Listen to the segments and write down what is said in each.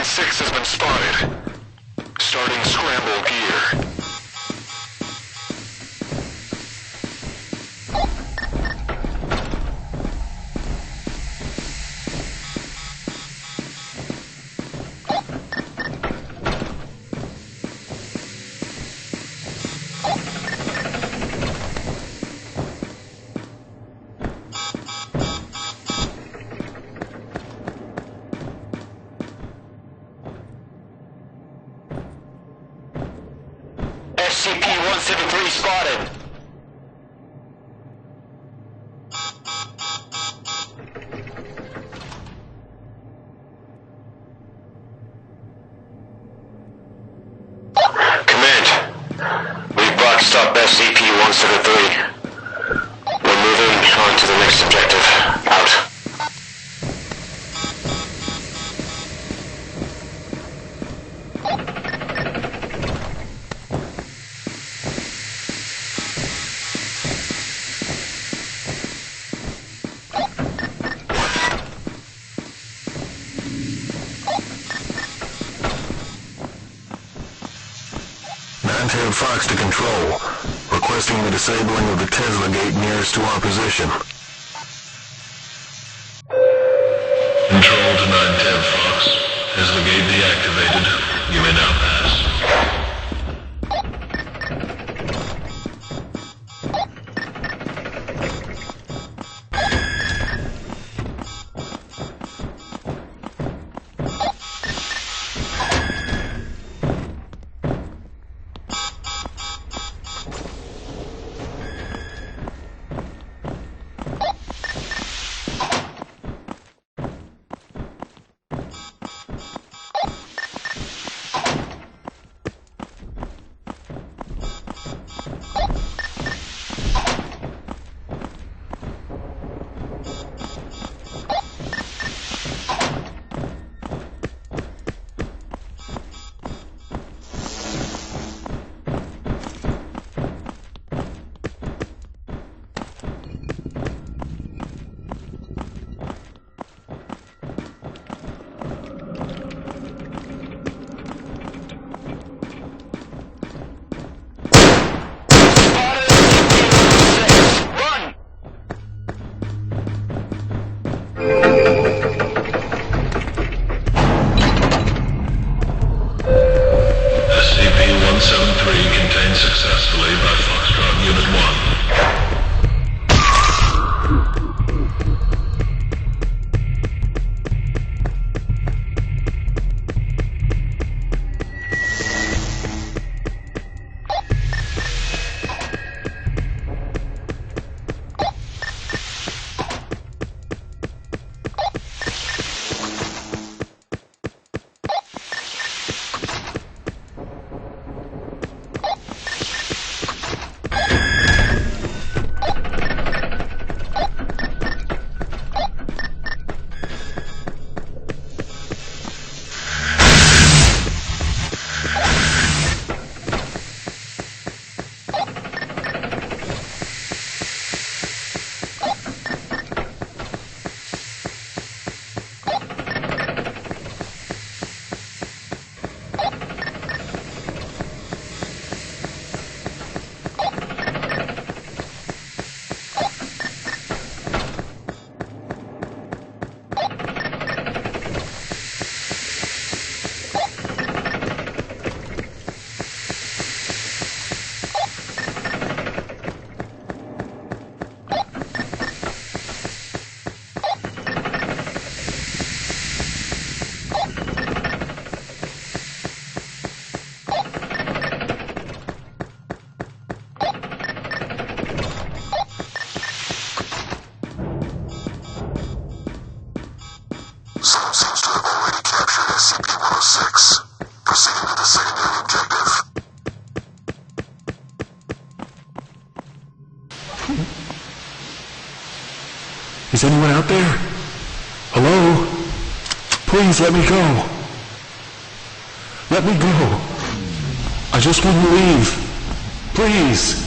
106 has been spotted. Starting scramble gear. SCP-173 spotted. Command, we've boxed up SCP-173. We're moving on to the next objective. Out. MTF Fox to Control, requesting the disabling of the Tesla gate nearest to our position. Control to 910 Fox. Tesla gate deactivated. You may now pass. SCP-173 contained successfully by Foxtrot Unit 1. Some seems to have already captured SCP-106. Proceeding to the secondary objective. Is anyone out there? Hello? Please let me go. Let me go. I just want to leave. Please.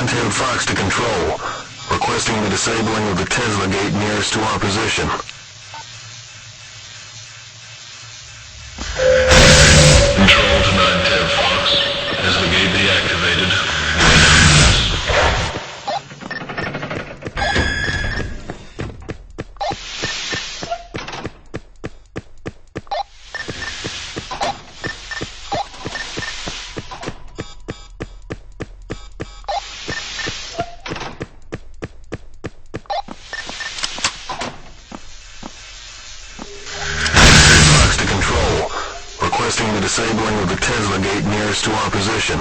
9-tailed Fox to Control. Requesting the disabling of the Tesla gate nearest to our position. Control to 9-tailed Fox. Has the gate deactivated? You may now pass. Fox to Control. Requesting the disabling of the Tesla gate nearest to our position.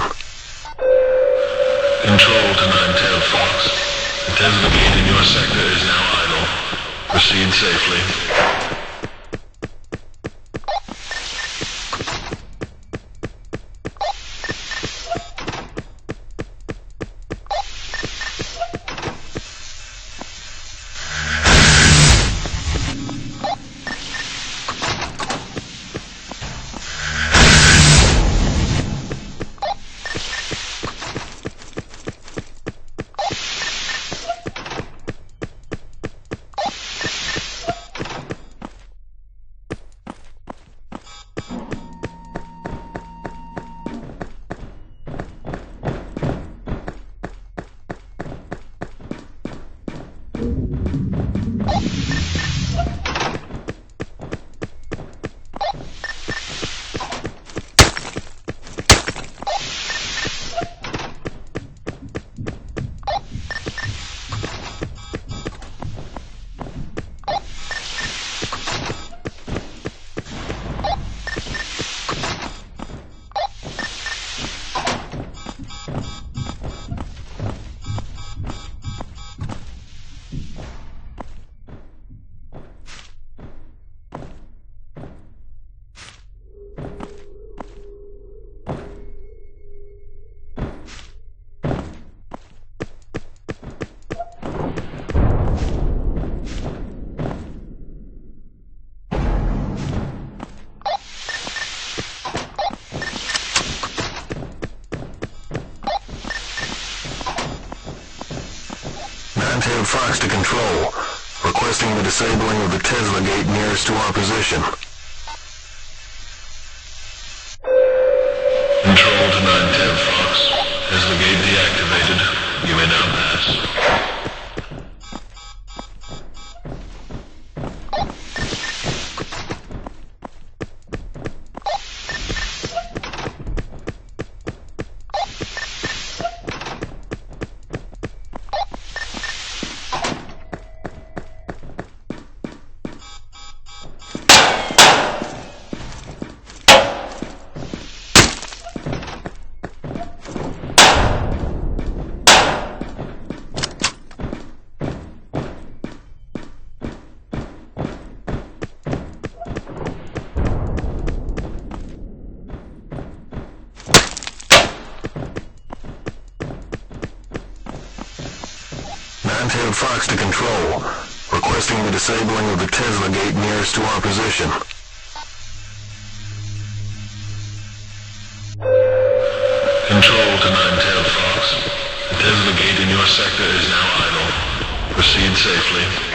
Control to 9-tailed Fox. The Tesla gate in your sector is now idle. Proceed safely. Nine-tailed Fox to Control. Requesting the disabling of the Tesla gate nearest to our position. Control to 9-tailed Fox. Has the gate deactivated? You may now pass. Nine-tailed Fox to Control. Requesting the disabling of the Tesla gate nearest to our position. Control to 9-tailed Fox. The Tesla gate in your sector is now idle. Proceed safely.